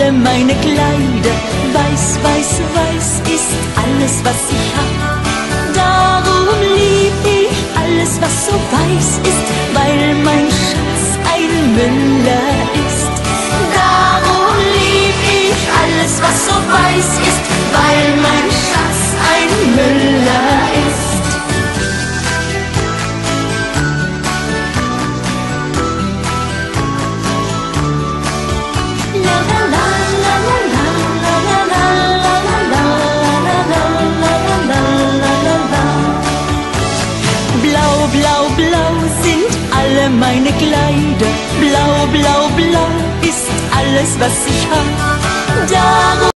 alle meine Kleider. Weiß, weiß, weiß ist alles, was ich hab. Darum lieb ich alles, was so weiß ist, weil mein Schatz ein Müller ist. Darum lieb ich alles, was so weiß ist, weil mein Schatz ein Müller ist. Blau, blau, blau sind alle meine Kleider. Blau, blau, blau ist alles, was ich hab. Darum